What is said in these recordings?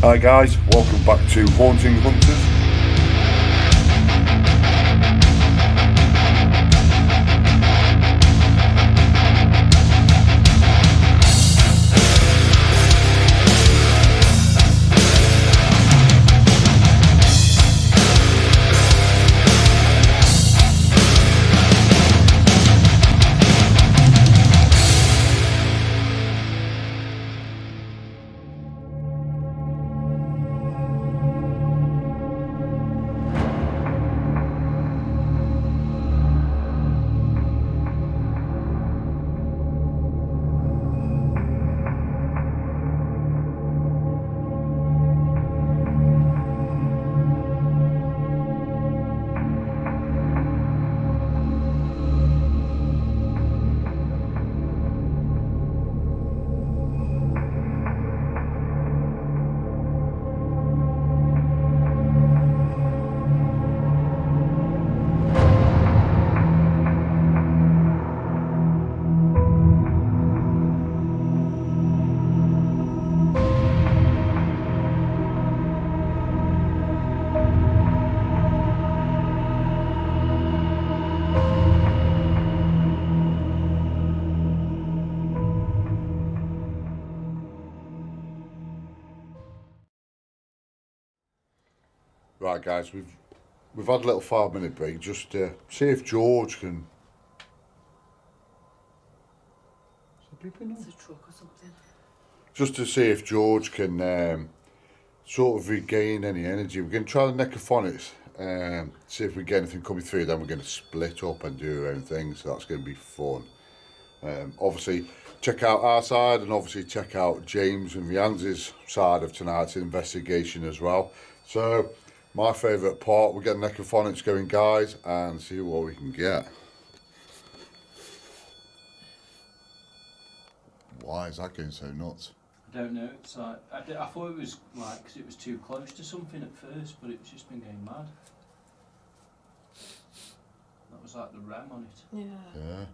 Hi guys, welcome back to Haunting Hunterz. Right guys, we've had a little 5-minute break just to see if George can... It's a truck or something. Just to see if George can sort of regain any energy. We're going to try the necrophonics, see if we get anything coming through, then we're going to split up and do our own thing, so that's going to be fun. Obviously, check out our side and obviously check out James and Rianz's side of tonight's investigation as well. So, my favourite part, we'll get necrophonics going guys and see what we can get. Why is that going so nuts? I don't know, it's like, I thought it was like, because it was too close to something at first, but it's just been going mad. That was like the REM on it. Yeah.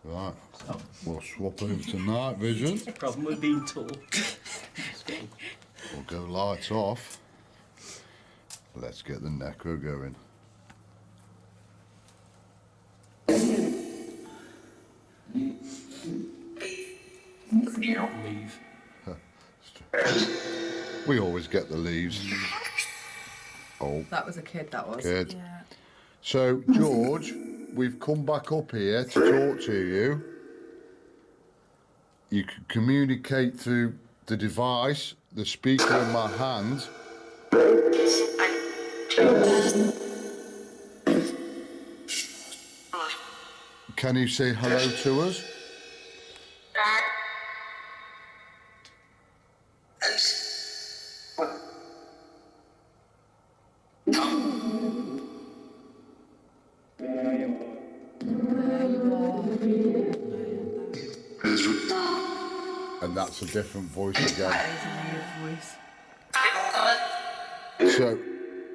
Right, we'll swap over to night vision. The problem with being tall. We'll go lights off. Let's get the necro going. Leave. We always get the leaves. Oh, That was a kid, that was. good. Yeah. So, George, we've come back up here to talk to you. You can communicate through the device, the speaker in my hand. Can you say hello to us? And that's a different voice again. That is a weird voice.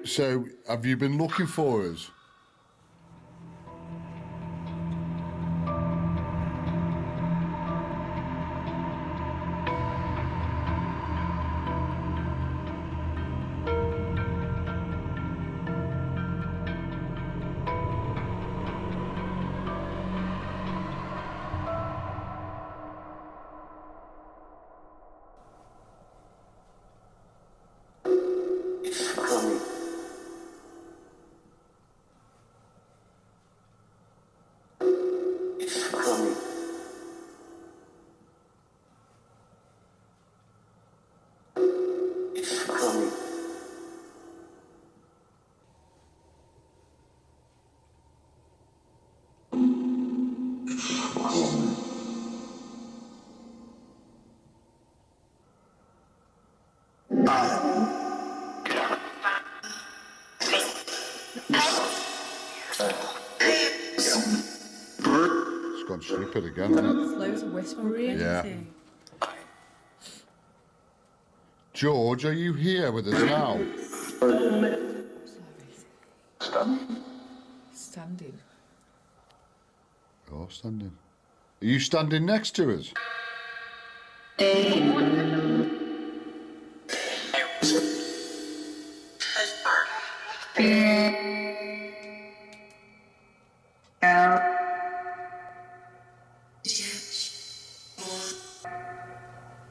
So have you been looking for us? It's gone stupid again, hasn't it? There's loads of whispering. Yeah. George, are you here with us now? Standing. You're standing. Are you standing next to us?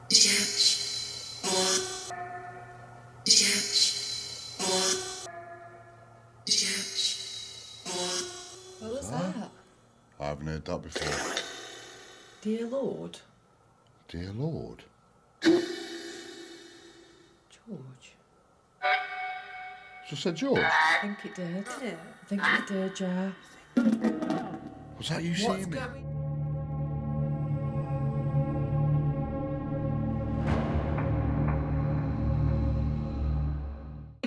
What was that? I haven't heard that before. Dear Lord. Dear Lord. George. Just said George. I think it did. I think it did, yeah. Was that you seeing me?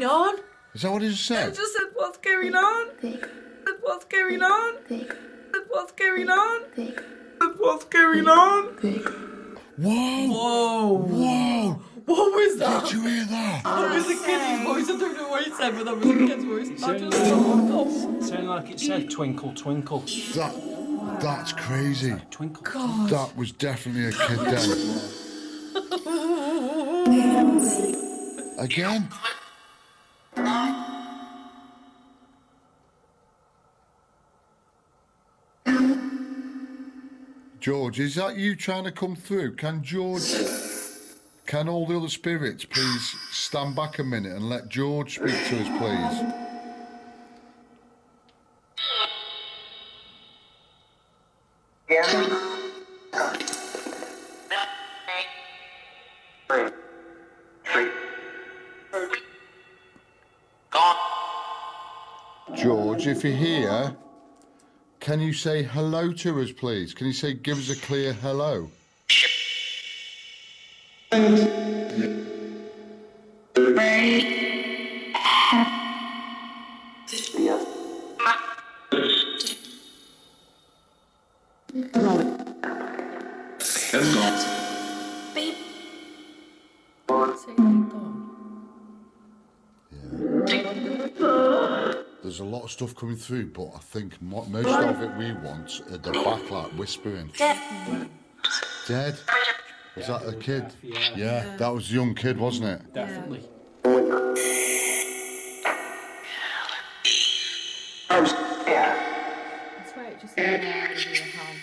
On? Is that what he just I said? just said, what's going on? What's going on? What's going on? What's going on? Whoa! Whoa! Whoa! What was that? Did you hear that? That was a kid's voice. I don't know what he said, but that was a kid's voice. I just thought, Sounded like it said twinkle, twinkle. That's crazy. Twinkle. God. That was definitely a kid then. Again? George, is that you trying to come through? Can all the other spirits please stand back a minute and let George speak to us, please? George, if you're here, can you say hello to us, please? Can you say, give us a clear hello? Say they've gone. There's a lot of stuff coming through, but I think most of it we want are the backlight whispering. Dead? Was that a kid? Yeah, that was a young kid, wasn't it? Definitely. I swear it just said there was your house.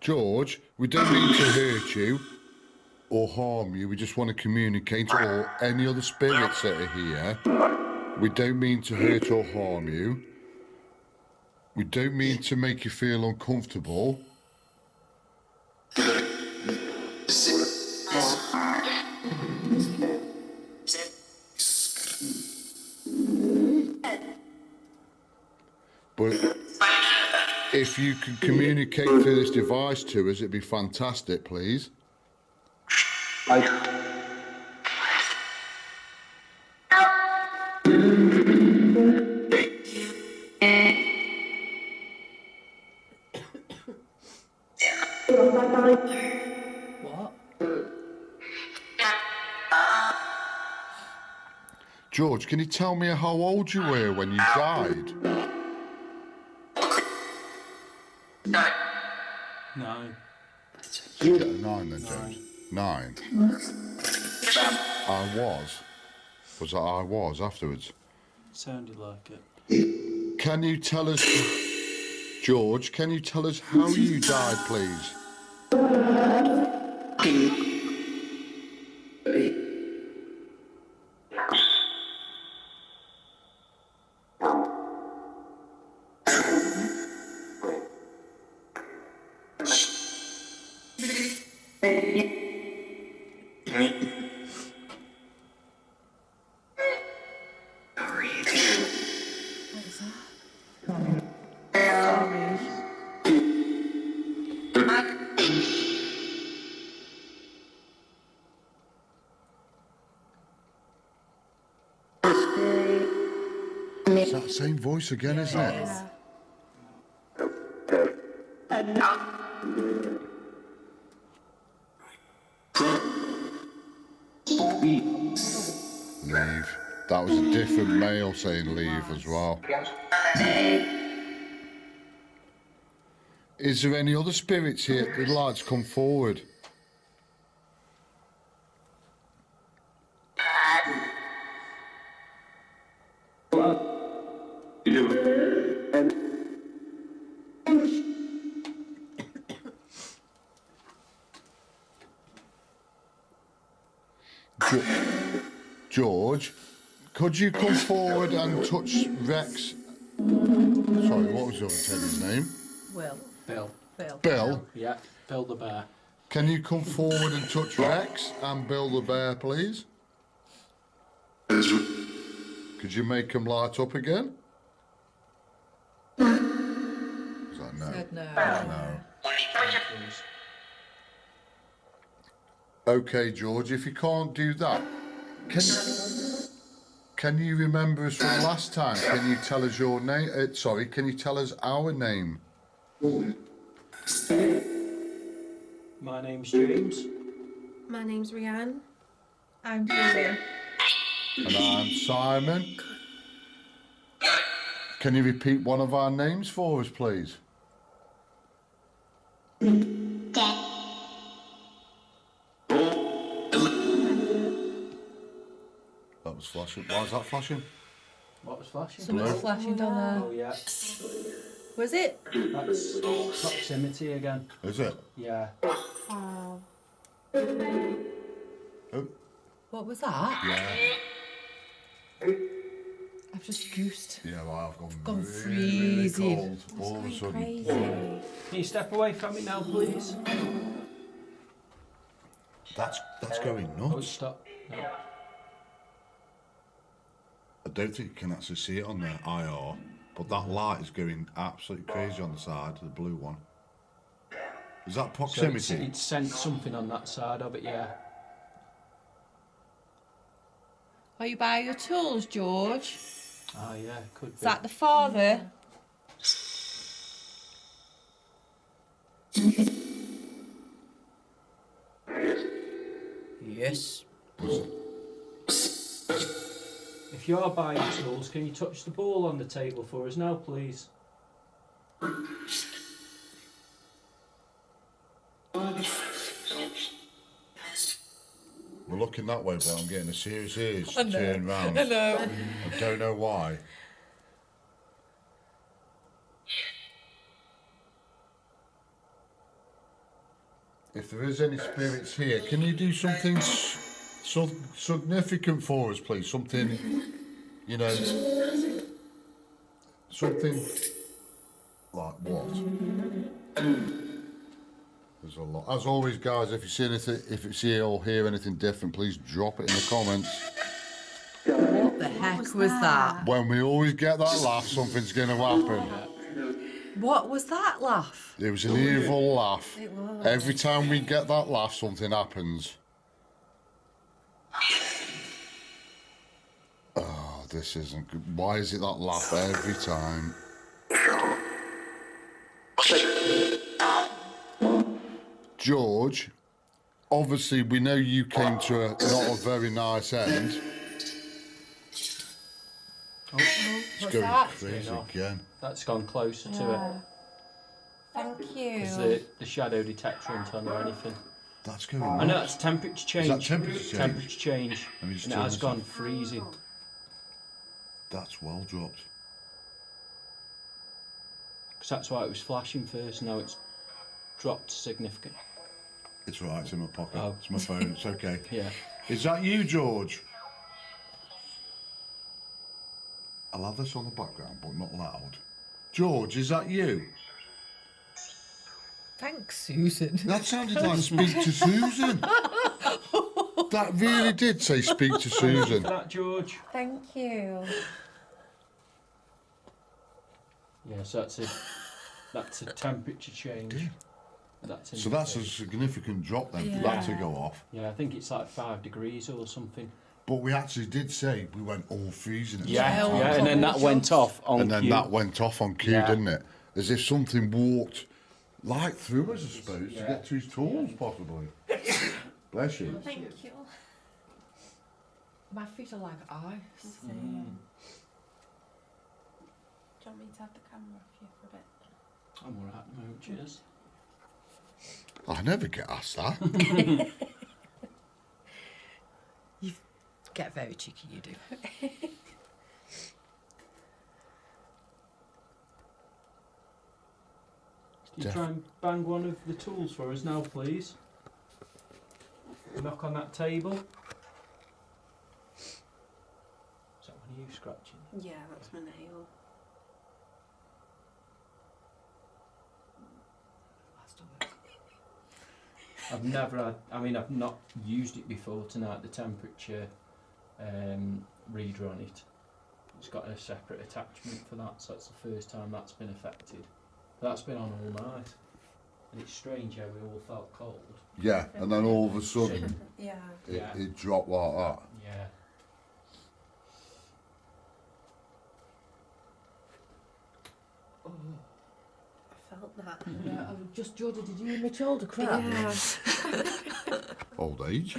George, we don't mean to hurt you or harm you. We just want to communicate, or any other spirits that are here. We don't mean to hurt or harm you. We don't mean to make you feel uncomfortable. But if you could communicate through this device to us, it'd be fantastic, please. What? George, can you tell me how old you were when you died? 9. You get a 9 then, James. 9. I was. Was that I was afterwards? Sounded like it. Can you tell us, George, can you tell us how you died, please? What was that? Sorry. It's that same voice again, isn't it? Yeah. Leave. That was a different male saying leave as well. Is there any other spirits here that'd like to come forward? George, could you come forward and touch Rex? Sorry, what was your Teddy's name? Will. Bill. Bill? Yeah, Bill the bear. Can you come forward and touch Rex and Bill the bear, please? Could you make him light up again? Is that no? Said no. No. Okay, George, if you can't do that, can you remember us from last time? Can you tell us your name? Can you tell us our name? My name's James. My name's Rianne. I'm Julia. And I'm Simon. Can you repeat one of our names for us, please? That was flashing. Why is that flashing? What was flashing? Something's flashing down there. Oh yeah, Was it? that's proximity again. Is it? Yeah. Wow. Oh, What was that? yeah. I've just goosed. Yeah, well, I've Gone really freezing. cold all of a sudden. Crazy. Can you step away from me now, please? That's going Oh, nuts. stop. No. I don't think you can actually see it on the IR, but that light is going absolutely crazy on the side, the blue one. Is that So proximity? it's sent something on that side of it, yeah. Are you by your tools, George? Oh yeah, could be. Is that the father? Yes. If you are by your tools, can you touch the ball on the table for us now, please? We're looking that way, but I'm getting a serious urge to turn round. I know. I don't know why. If there is any spirits here, can you do something significant for us, please? Something, you know, something like what? There's a lot. As always, guys, if you see anything, if you see or hear anything different, please drop it in the comments. What the heck was that? When we always get that laugh, something's going to happen. What was that laugh? It was an evil laugh. It was. Every time we get that laugh, something happens. Oh, this isn't good. Why is it that laugh every time? George, obviously we know you came to not a very nice end. It's What's going that? crazy again. That's gone closer to it. Thank you. Because the shadow detector ain't on or anything. That's going I know nuts. that's temperature change. Is that temperature change? Temperature change. Let me just And it turn has this gone on. freezing. That's well dropped. Because that's why it was flashing first. Now it's dropped significant. It's all right, it's in my pocket. Oh. It's my phone, it's okay. Yeah. Is that you, George? I'll have this on the background, but not loud. George, is that you? Thanks, Susan. That sounded like speak to Susan. That really did say speak to Susan. For that, George. Thank you. Yeah, so that's a temperature change. That's So that's a significant drop then for that to go off. Yeah, I think it's like 5 degrees or something. But we actually did say we went all freezing at the Yeah, same time. yeah, and then that went off on And then cue. that went off on cue, Yeah. didn't it? As if something walked like through us, I suppose, to Yeah. get to his tools, possibly. Bless you. Thank you. My feet are like ice. Do you want me to have the camera off you for a bit? I'm alright at the moment, cheers. I never get asked that. You get very cheeky, you do. Can you try and bang one of the tools for us now, please? Knock on that table. Are you scratching? Yeah, that's my nail. I've never had, I've not used it before tonight, the temperature reader on it. It's got a separate attachment for that, so that's the first time that's been affected. That's been on all night. And it's strange how we all felt cold. Yeah, and then all of a sudden Yeah. it dropped like that. Yeah. Oh, I felt that. Yeah, I was just Georgia, did you hear my shoulder crack? Yeah. Old age.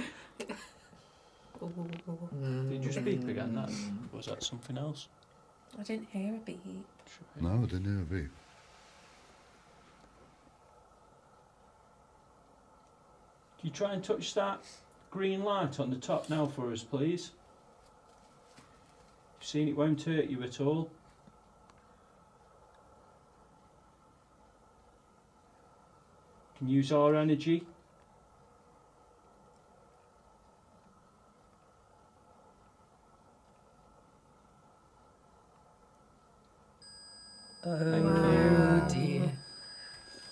Did you just beep again then? Was that something else? I didn't hear a beep. No, I didn't hear a beep. Can you try and touch that green light on the top now for us, please? You've seen it won't hurt you at all. Can use our energy. Thank you. Dear.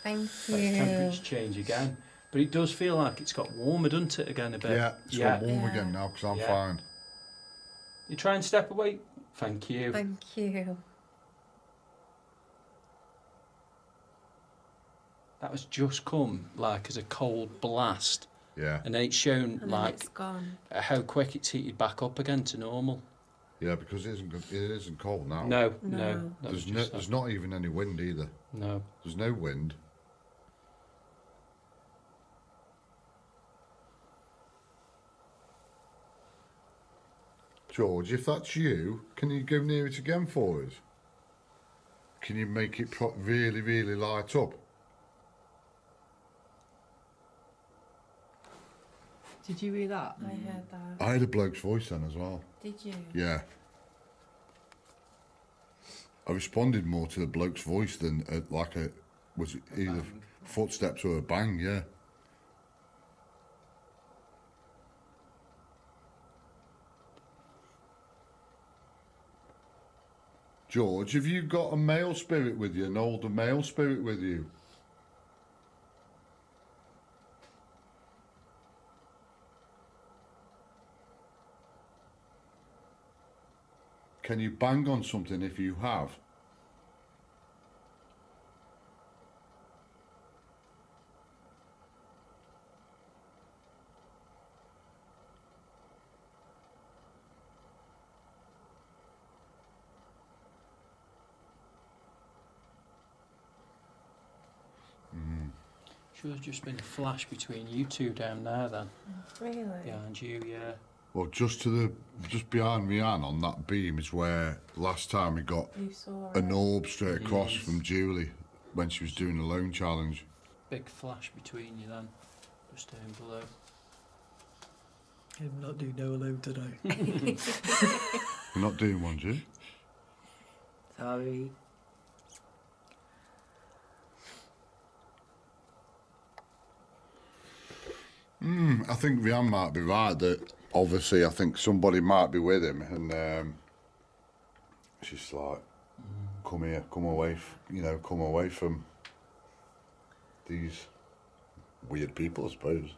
Thank That temperature change again. But it does feel like it's got warmer, doesn't it, again a bit? Yeah, it's got warm again now because I'm Yeah. fine. You try and step away. Thank you. Thank you. That has just come like as a cold blast. Yeah, And then it's shown And then like it's gone. how quick it's heated back up again to normal. yeah, because it isn't cold now. No. No. That was There's just there's that. not even any wind either. No. There's no wind. George, if that's you, can you go near it again for us? Can you make it really, really light up? Did you hear that? I heard that. I had a bloke's voice then as well. Did you? Yeah. I responded more to the bloke's voice than was it either footsteps or a bang, yeah. George, have you got a male spirit with you, an older male spirit with you? Can you bang on something if you have? Sure, there's just been a flash between you two down there then. Really? Behind you, yeah. Well, just behind Rianne on that beam is where last time we got You saw an it. orb straight across from Julie when she was doing the lone challenge. Big flash between you then. Just down below. I'm not doing no alone today. We're not doing one, Ju. Sorry. I think Rianne might be right that obviously I think somebody might be with him and she's like, come here, come away, come away from these weird people, I suppose.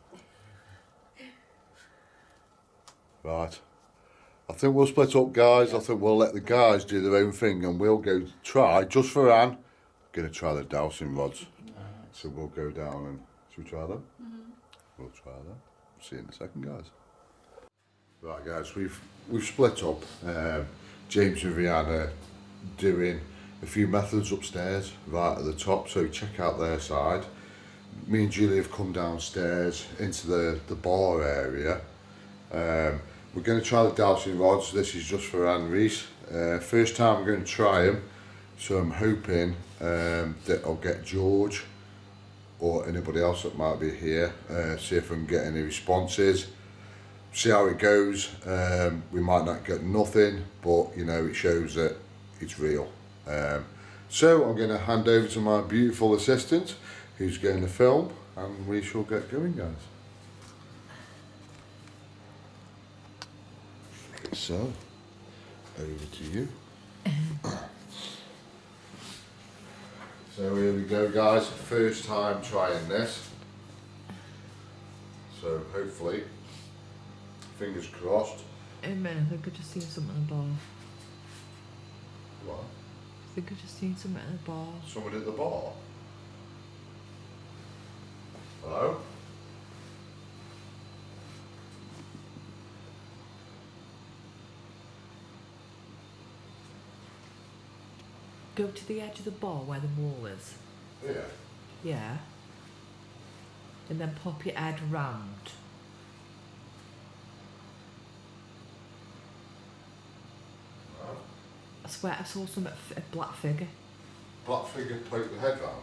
Right. I think we'll split up, guys. I think we'll let the guys do their own thing and we'll go try, just for Anne, going to try the dowsing rods. So we'll go down and, should we try them? We'll try them. See you in a second, guys. Right, guys, we've split up. James and Rihanna doing a few methods upstairs, right at the top, so check out their side. Me and Julie have come downstairs into the bar area. We're going to try the dowsing rods. This is just for Anne Reese. First time I'm going to try them, so I'm hoping that I'll get George or anybody else that might be here, see if I can get any responses, see how it goes. We might not get nothing, but it shows that it's real. So I'm going to hand over to my beautiful assistant who's going to film, and we shall get going, guys. So over to you. So here we go, guys. First time trying this. So hopefully, fingers crossed. In a minute, I think I've just seen something at the bar. What? I think I've just seen something at the bar. Someone at the bar? Hello? Go to the edge of the bar where the wall is. Yeah. Yeah. And then pop your head round. No. I swear I saw some a black figure. Black figure poke the head round.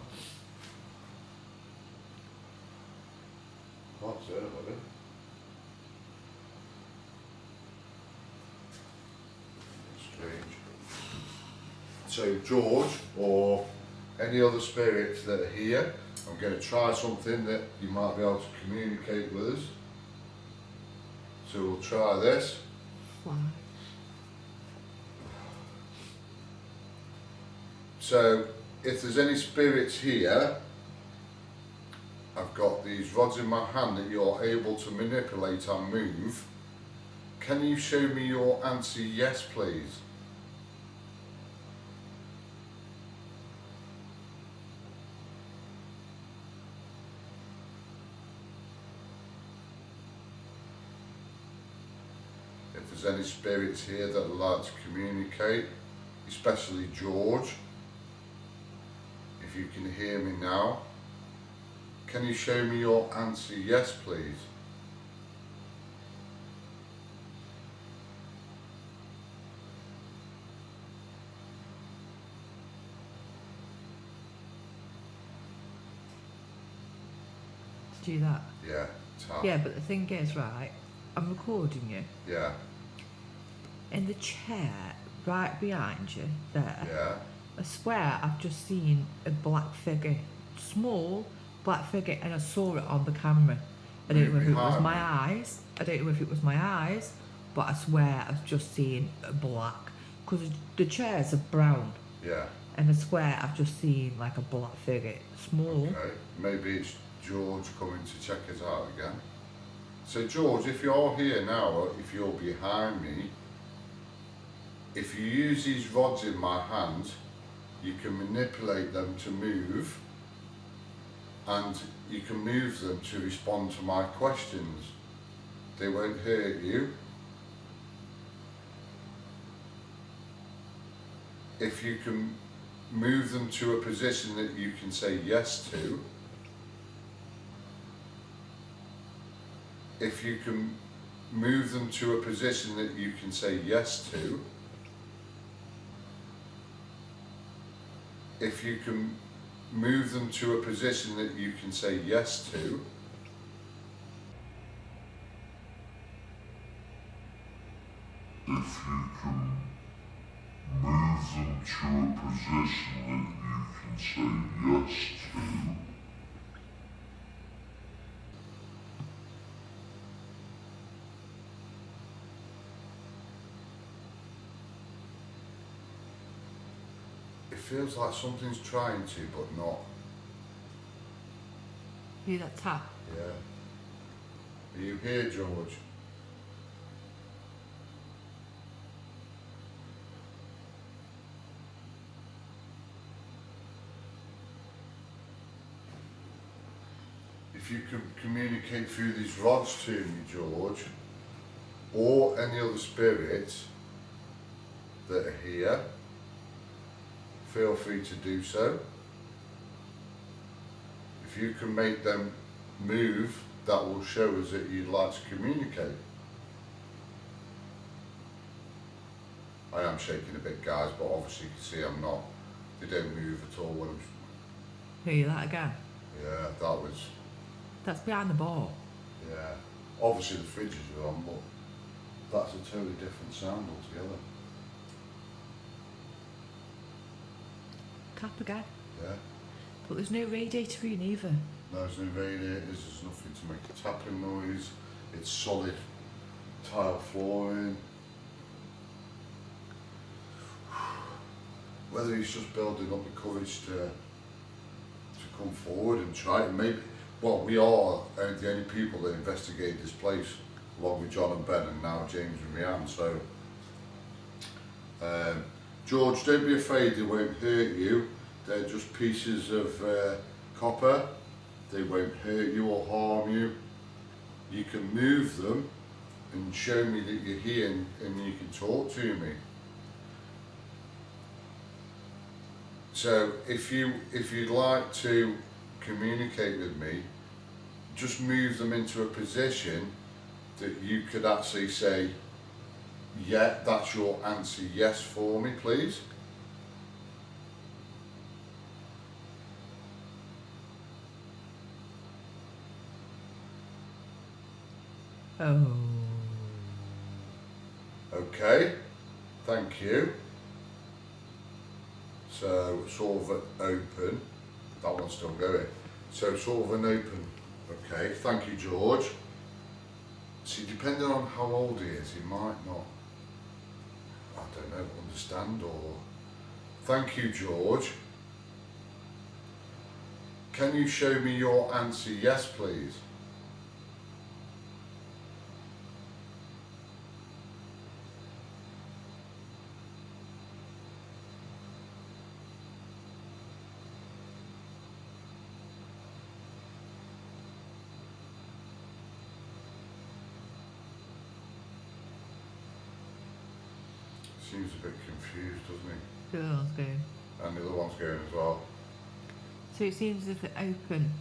Can't see anybody. Strange. So George, or any other spirits that are here, I'm going to try something that you might be able to communicate with us. So we'll try this. Fly. So if there's any spirits here, I've got these rods in my hand that you're able to manipulate and move. Can you show me your answer yes, please? If there's any spirits here that would like to communicate, especially George, if you can hear me now, can you show me your answer yes, please? To do that. Yeah, tap. Yeah, but the thing is, right, I'm recording you. Yeah, In the chair right behind you there, yeah. I swear I've just seen a black figure. Small black figure, and I saw it on the camera. I don't know if it was Behind my me? eyes. I don't know if it was my eyes, but I swear I've just seen a black. Because the chairs are brown, Yeah, and I swear I've just seen like a black figure. Small. okay. Maybe it's George coming to check us out again. So George, if you're here now, or if you're behind me, if you use these rods in my hand, you can manipulate them to move, and you can move them to respond to my questions. They won't hurt you. If you can move them to a position that you can say yes to, if you can move them to a position that you can say yes to, if you can move them to a position that you can say yes to, if you can move them to a position that you can say yes to, it feels like something's trying to, but not. Hear that tap? Yeah. Are you here, George? If you can communicate through these rods to me, George, or any other spirits that are here, feel free to do so. If you can make them move, that will show us that you'd like to communicate. I am shaking a bit, guys, but obviously you can see I'm not. They don't move at all when I'm... Hear that again? Yeah, that was... That's behind the bar. Yeah. Obviously the fridges are on, but that's a totally different sound altogether. Tap again. Yeah. But there's no radiator in either. No, there's no radiators, there's nothing to make a tapping noise. It's solid tile flooring. whether he's just building up the courage to come forward and try and maybe, well, we are the only people that investigated this place, along with John and Ben and now James and Rhiannon, so George, don't be afraid, they won't hurt you, they're just pieces of copper, they won't hurt you or harm you, you can move them and show me that you're here and you can talk to me. So if you'd like to communicate with me, just move them into a position that you could actually say, yeah, that's your answer, yes, for me, please. Oh. Okay, thank you. So sort of an open, that one's still going. So sort of an open, okay, thank you, George. See, depending on how old he is, he might not, I don't know, understand or... Thank you, George. Can you show me your answer, yes, please? Seems a bit confused, doesn't he? The other one's going. And the other one's going as well. So it seems as if it's open.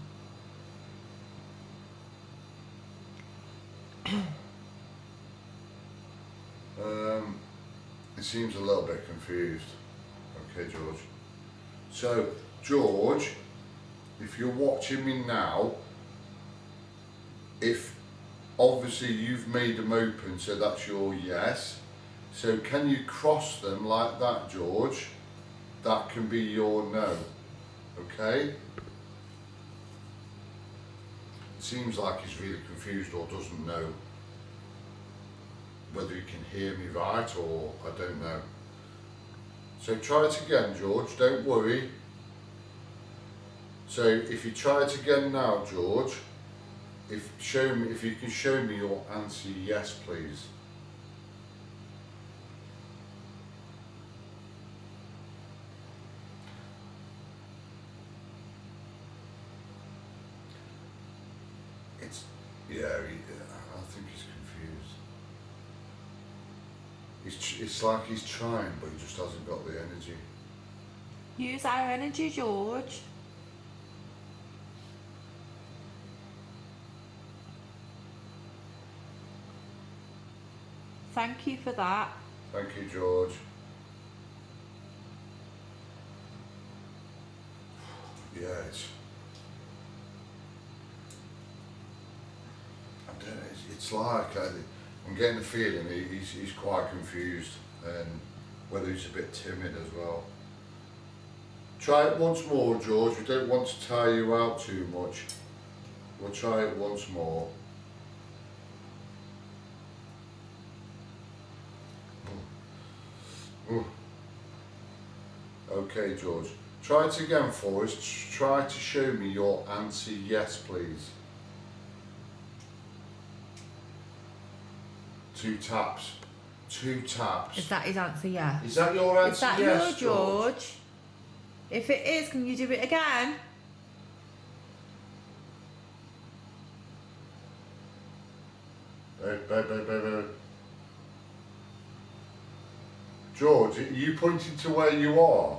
It seems a little bit confused. Okay, George. So, George, if you're watching me now, if obviously you've made them open, so that's your yes. So can you cross them like that, George? That can be your no. Okay? Seems like he's really confused or doesn't know whether he can hear me right or I don't know. So try it again, George, don't worry. So if you try it again now, George, if you can show me your answer yes, please. Yeah, I think he's confused. It's like he's trying, but he just hasn't got the energy. Use our energy, George. Thank you for that. Thank you, George. Yeah, it's like I'm getting the feeling he's quite confused and whether he's a bit timid as well. Try it once more, George. We don't want to tire you out too much. We'll try it once more. Okay, George. Try it again for us. Try to show me your answer yes, please. 2 taps. 2 taps. Is that his answer, yeah? Is that your answer? Is that yes, your George? If it is, can you do it again? George, are you pointing to where you are?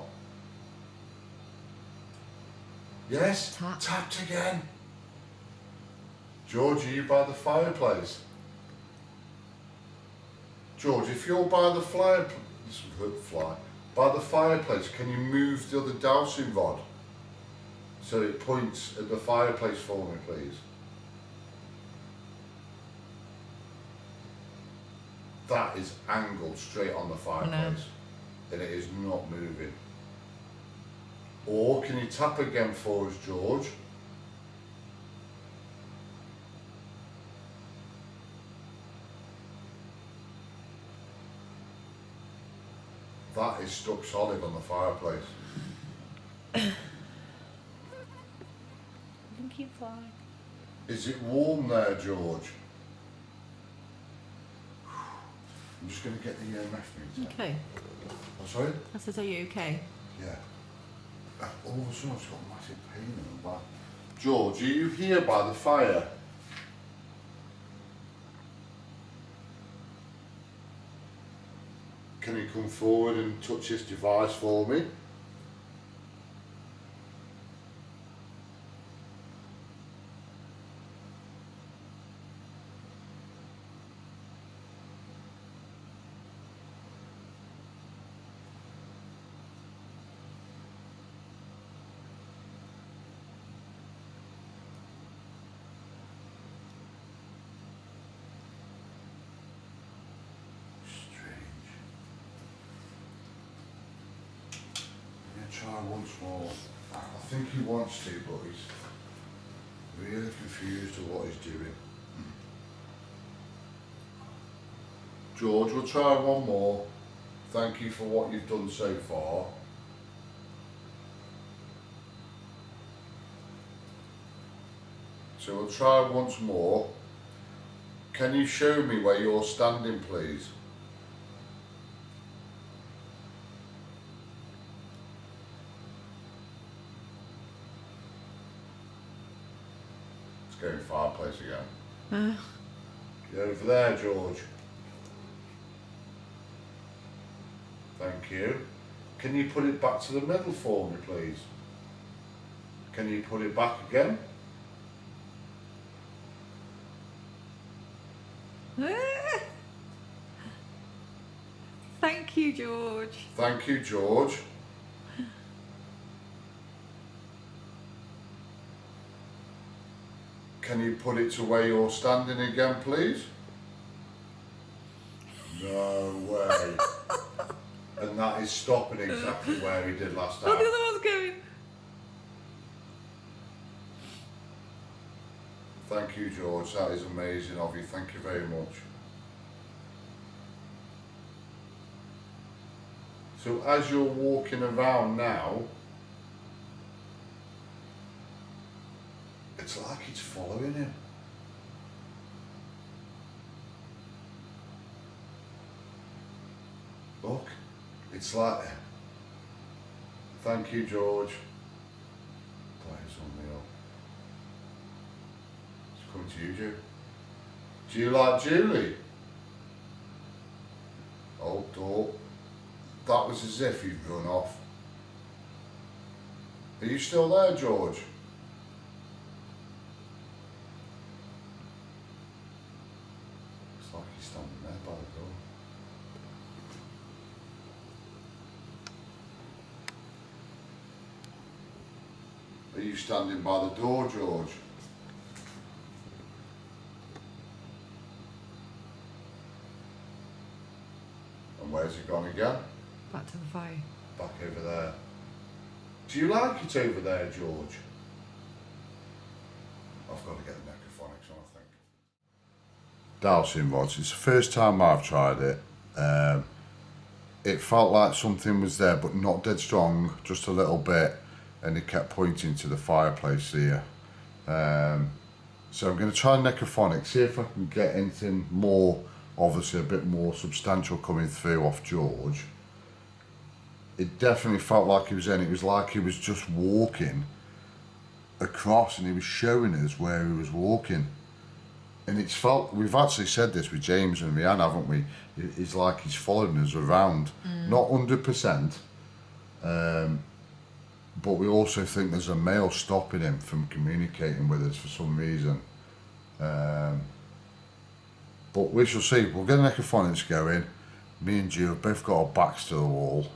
Yes? Tap. Tapped again. George, are you by the fireplace? George, if you're by the fireplace, can you move the other dowsing rod so it points at the fireplace for me, please? That is angled straight on the fireplace, and it is not moving. Or can you tap again for us, George? That is stuck solid on the fireplace. Monkey fly. Is it warm there, George? I'm just going to get the EMF meter. Okay. Oh, sorry? I said, are you okay? Yeah. All of a sudden I've got massive pain in my back. George, are you here by the fire? Can you come forward and touch this device for me? Try once more. I think he wants to, but he's really confused with what he's doing. George, we'll try one more. Thank you for what you've done so far. So we'll try once more. Can you show me where you're standing, please? Going fireplace again. Get over there, George. Thank you. Can you put it back to the middle for me, please? Can you put it back again? Thank you, George. Thank you, George. Can you put it to where you're standing again, please? No way. And that is stopping exactly where he did last Oh, the time. other one's going. Thank you, George. That is amazing of you. Thank you very much. So as you're walking around now, it's like it's following him. Look, it's like, thank you, George. That is unreal. It's coming to you, Julie. Do you like Julie? Oh, door. That was as if he'd run off. Are you still there, George? It's like he's standing there by the door. Are you standing by the door, George? And where's he gone again? Back to the fire. Back over there. Do you like it over there, George? I've got to get the necrophonics on, I think. Dowsing rods. It's the first time I've tried it. It felt like something was there, but not dead strong, just a little bit, and it kept pointing to the fireplace here. So I'm going to try necrophonics, see if I can get anything more, obviously a bit more substantial coming through off George. It definitely felt like he was in. It was like he was just walking across and he was showing us where he was walking. And it's felt, we've actually said this with James and Rianne, haven't we? It's like he's following us around. Not 100%, but we also think there's a male stopping him from communicating with us for some reason. But we shall see. We'll get the necrophonics going. Me and Jill have both got our backs to the wall.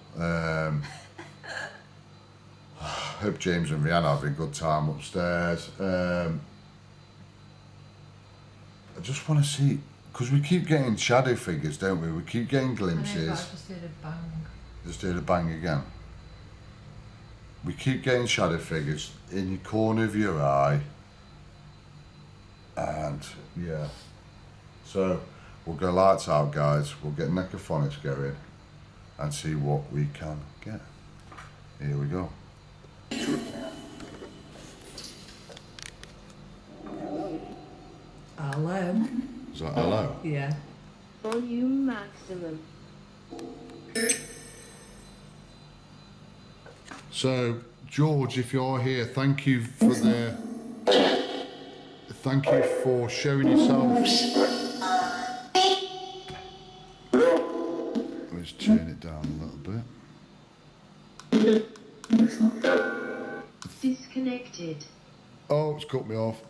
Hope James and Rihanna are having a good time upstairs. I just want to see, because we keep getting shadow figures, don't we? We keep getting glimpses. I just did a bang. Just do the bang again. We keep getting shadow figures in your corner of your eye. And yeah. So we'll go lights out, guys. We'll get necrophonics going. and see what we can get. Here we go. Hello. Is that hello? Yeah. Volume maximum. So, George, if you're here, thank you for showing yourself. Let's turn it down a little bit. Disconnected. Oh, it's cut me off.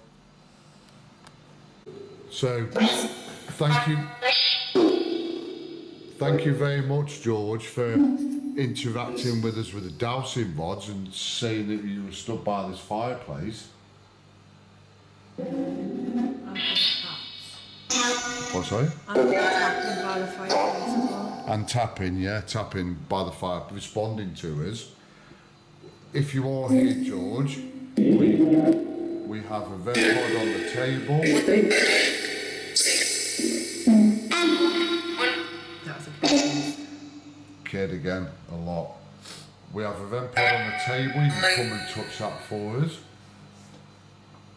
So, thank you very much, George, for interacting with us with the dowsing rods and saying that you were stood by this fireplace. What, sorry? I'm tapping by the fireplace as well. And tapping by the fire, responding to us. If you are here, George, we have a vent pod on the table. That's a bit. Kid again, a lot. We have a vent pod on the table, you can come and touch that for us.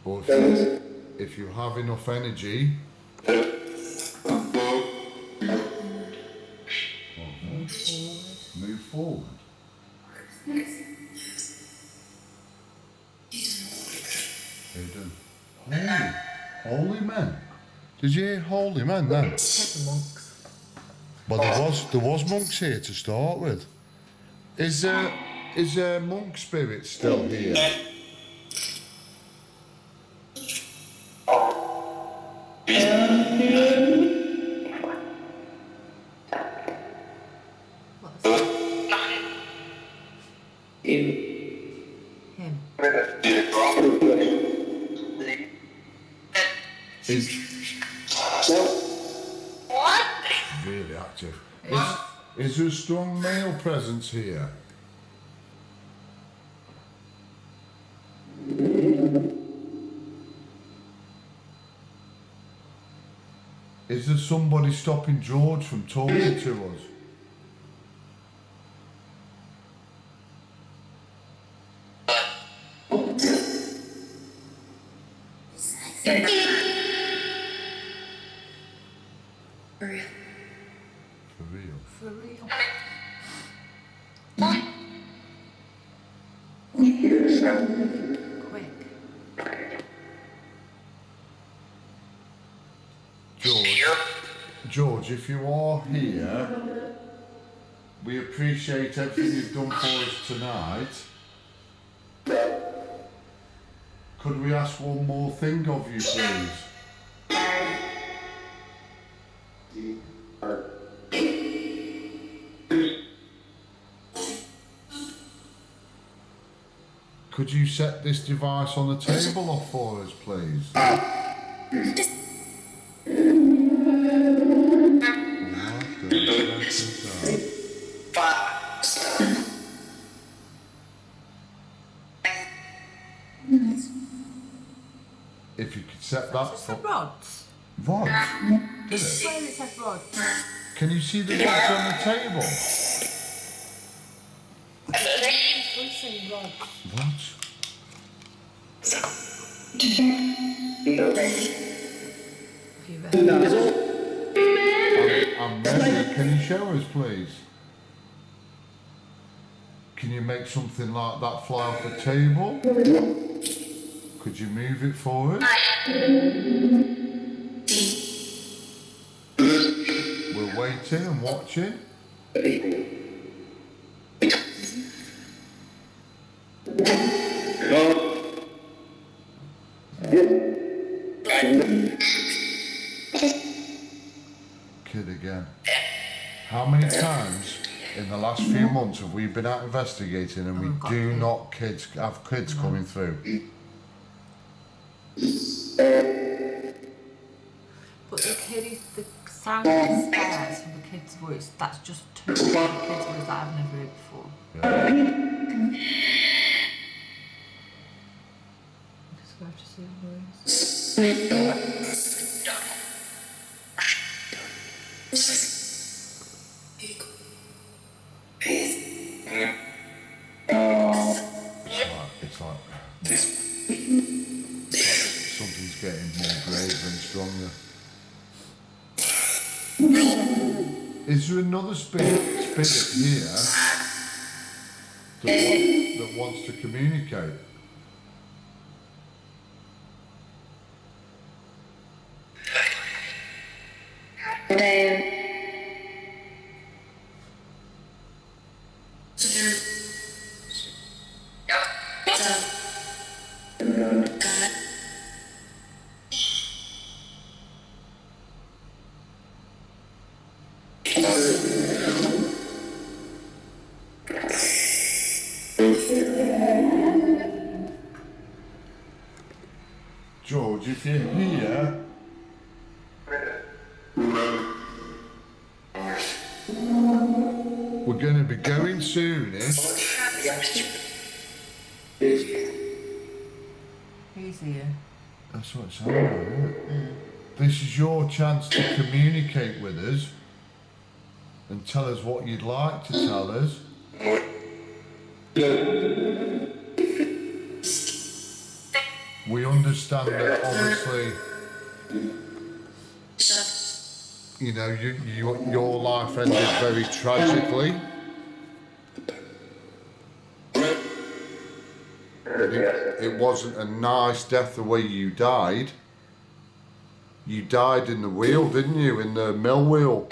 But if you have enough energy, move forward. How you doing? Holy men. Did you hear holy men then? The monks. Well, there was monks here to start with. Is monk spirit still here? What's that? Him. Is really active. Is there a strong male presence here? Is there somebody stopping George from talking to us? For real. For real. Quick. George, if you are here, we appreciate everything you've done for us tonight. Could we ask one more thing of you, please? Could you set this device on the table off for us, please? If you could set that Just the rods. Rods? Did it? Where it said rods. Can you see the rods on the table? It's saying rods. Rods? Are you ready? I'm ready. Can you show us, please? Can you make something like that fly off the table? Could you move it for us? We're waiting and watching. Kid again. How many times in the last few months have we been out investigating and we do not have kids coming through? But the sound of the stairs from the kid's voice, that's just two of the kid's voice that I've never heard before. Yeah. Just go to see the voice. bigger and stronger. Is there another spirit here that wants to communicate? George, if you're here, we're going to be going soonish. He's here. That's what it sounds like, isn't it? This is your chance to communicate with us and tell us what you'd like to tell us. We understand that obviously, you know, your life ended very tragically. It wasn't a nice death the way you died. You died in the wheel, didn't you? In the mill wheel.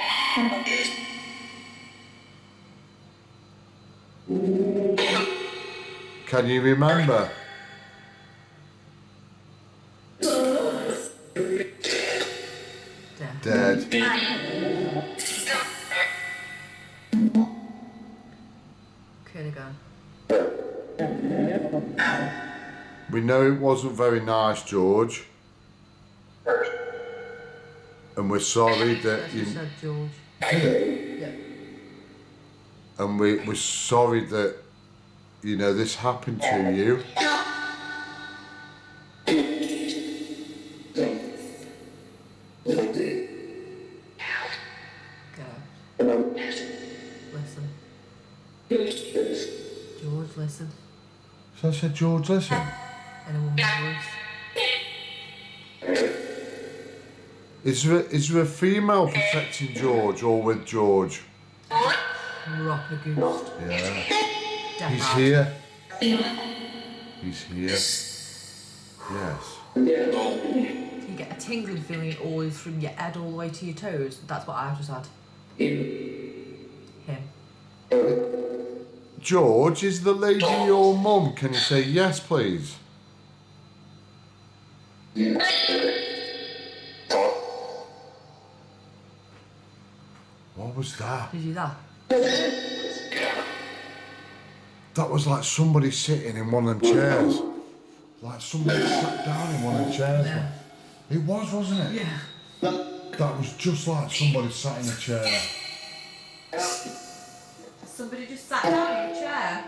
Can you remember? Dead. Could have gone. We know it wasn't very nice, George. And we're sorry that You said George. and we're sorry that, you know, this happened to you. Go. Listen. George, listen. So I said, George, listen. In a woman's voice. Is there a female protecting George or with George? Proper goose. Yeah. Death He's out. here. He's here. Yes. You get a tingling feeling always from your head all the way to your toes. That's what I just had. Him. George, is the lady your mum? Can you say yes, please? What was that? Did you that? That was like somebody sitting in one of them chairs. Like somebody sat down in one of the chairs. Yeah. It was, wasn't it? Yeah. That was just like somebody sat in a chair. Somebody just sat down in a chair.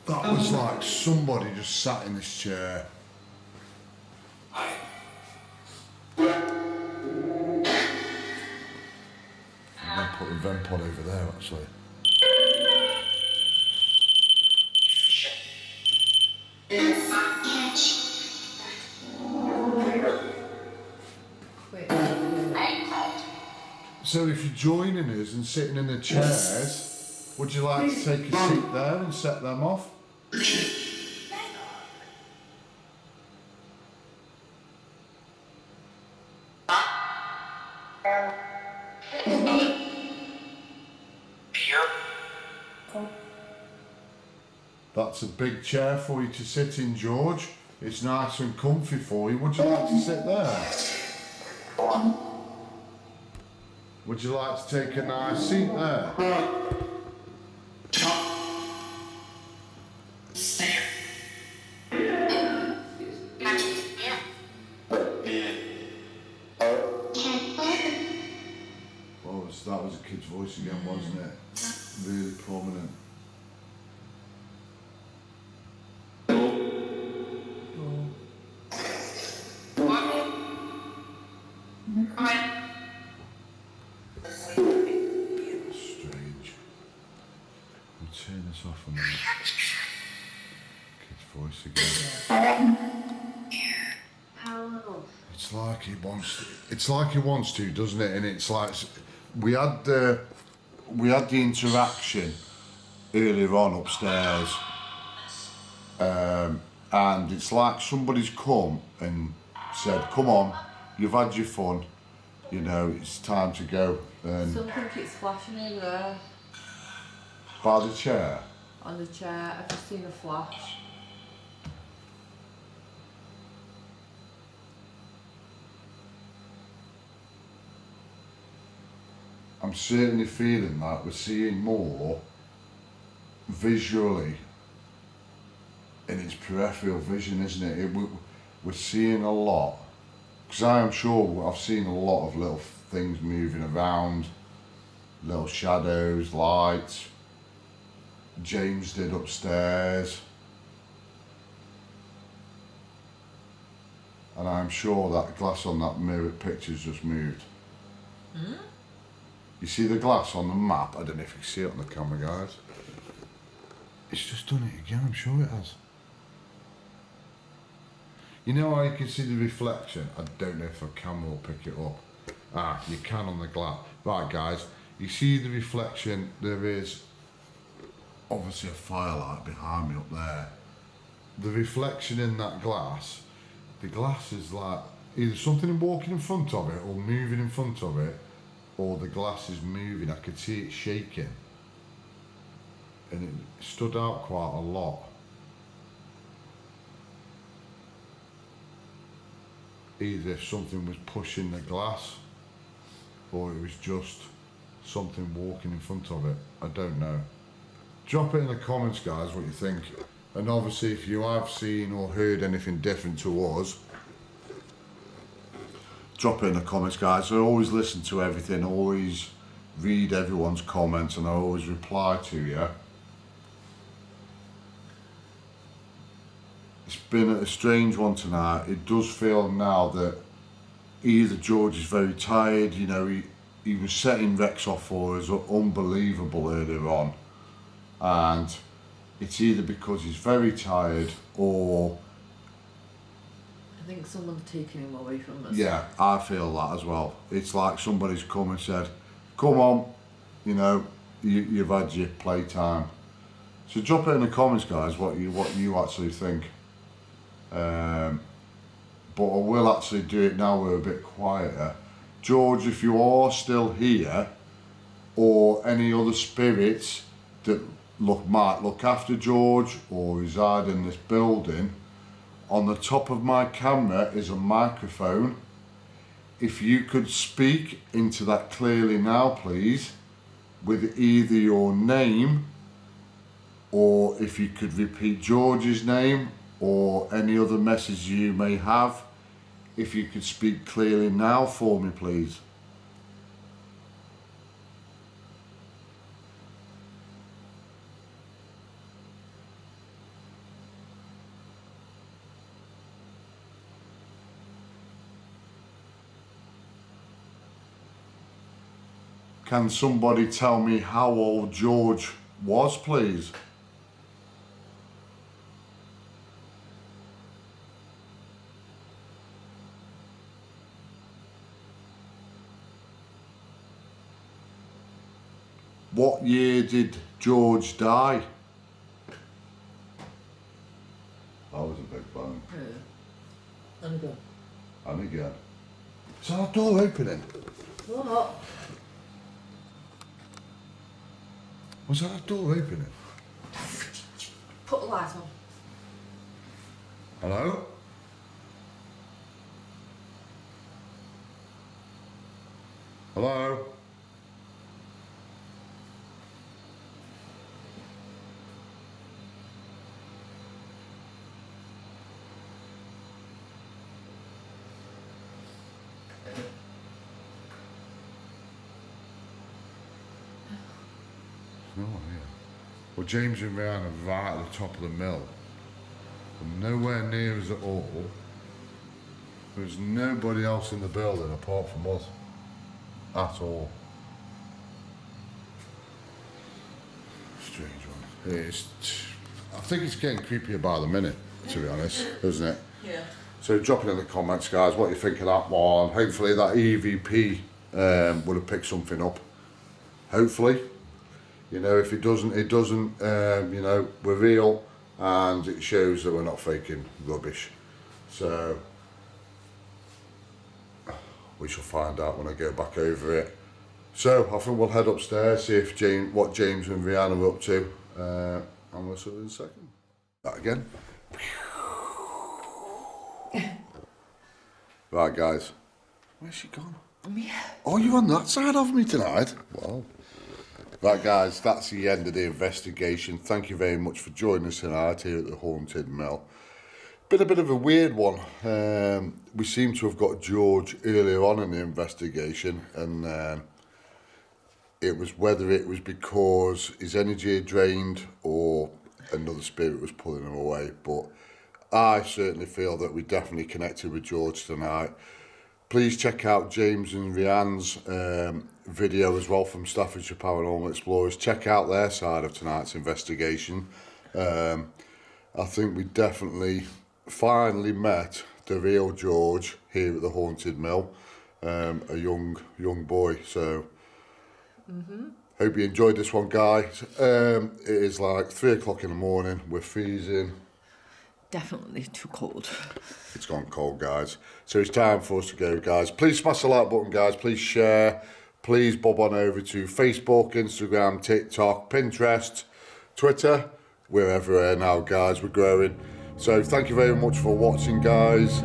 That was like somebody just sat in this chair. I'm going to put the vent pod over there, actually. Wait. So if you're joining us and sitting in the chairs, would you like to take a seat there and set them off? That's a big chair for you to sit in, George. It's nice and comfy for you. Would you like to sit there? Would you like to take a nice seat there? That was a kid's voice again, wasn't it? Really prominent. Strange. I'll turn this off off a minute. Kid's voice again. Power off. It's like he wants to. It's like he wants to, doesn't it? And it's like we had the interaction earlier on upstairs, and it's like somebody's come and said, "Come on, you've had your fun. You know, it's time to go." And Something keeps flashing over there by the chair. on the chair. I've just seen a flash. I'm certainly feeling like we're seeing more visually in its peripheral vision, isn't it? We're seeing a lot, because I am sure I've seen a lot of little things moving around, little shadows, lights. James did upstairs, and I'm sure that glass on that mirror picture's just moved. You see the glass on the map? I don't know if you can see it on the camera, guys. It's just done it again, I'm sure it has. You know how you can see the reflection? I don't know if a camera will pick it up. Ah, you can on the glass. Right, guys, you see the reflection? There is obviously a firelight behind me up there. The reflection in that glass, the glass is like either something walking in front of it or moving in front of it, or the glass is moving. I could see it shaking, and it stood out quite a lot. Either if something was pushing the glass, or it was just something walking in front of it. I don't know. Drop it in the comments, guys, what you think. And obviously, if you have seen or heard anything different to us, drop it in the comments, guys. I always listen to everything, always read everyone's comments, and I always reply to you. It's been a strange one tonight. It does feel now that either George is very tired, you know, he was setting Rex off for us unbelievable earlier on, and it's either because he's very tired or I think someone's taking him away from us. yeah, I feel that as well. It's like somebody's come and said, "Come on, you know, you've had your playtime." So drop it in the comments, guys, what you actually think. But I will actually do it now we're a bit quieter. George, if you are still here, or any other spirits that might look after George or reside in this building, on the top of my camera is a microphone. If you could speak into that clearly now, please, with either your name, or if you could repeat George's name or any other message you may have. If you could speak clearly now for me, please. Can somebody tell me how old George was, please? What year did George die? That was a big bang. Yeah. And go. And again. Is that door opening? What? Was that a door opening? Put the light on. Hello? Hello? No one here. Well, James and Ryan are right at the top of the mill. They're nowhere near us at all. There's nobody else in the building apart from us. At all. Strange one. I think it's getting creepier by the minute, to be honest, isn't it? Yeah. So drop it in the comments, guys, what you think of that one. Hopefully that EVP would have picked something up. Hopefully. You know, if it doesn't, you know, we're real and it shows that we're not faking rubbish. So, we shall find out when I go back over it. So, I think we'll head upstairs, see if what James and Rihanna are up to. And we'll see you in a second. That again. Right, guys. Where's she gone? Oh, you're on that side of me tonight? Wow. Right, guys, that's the end of the investigation. Thank you very much for joining us tonight here at the Haunted Mill. Been a bit of a weird one. We seem to have got George earlier on in the investigation, and it was whether it was because his energy had drained or another spirit was pulling him away. But I certainly feel that we definitely connected with George tonight. Please check out James and Rianne's video as well from Staffordshire Paranormal Explorers. Check out their side of tonight's investigation. I think we definitely finally met the real George here at the Haunted Mill, a young boy. So hope you enjoyed this one, guys. It is like 3 o'clock in the morning. We're freezing. Definitely too cold. It's gone cold, guys. So it's time for us to go, guys. Please smash the like button, guys. Please share. Please bob on over to Facebook, Instagram, TikTok, Pinterest, Twitter. We're everywhere now, guys. We're growing. So thank you very much for watching, guys.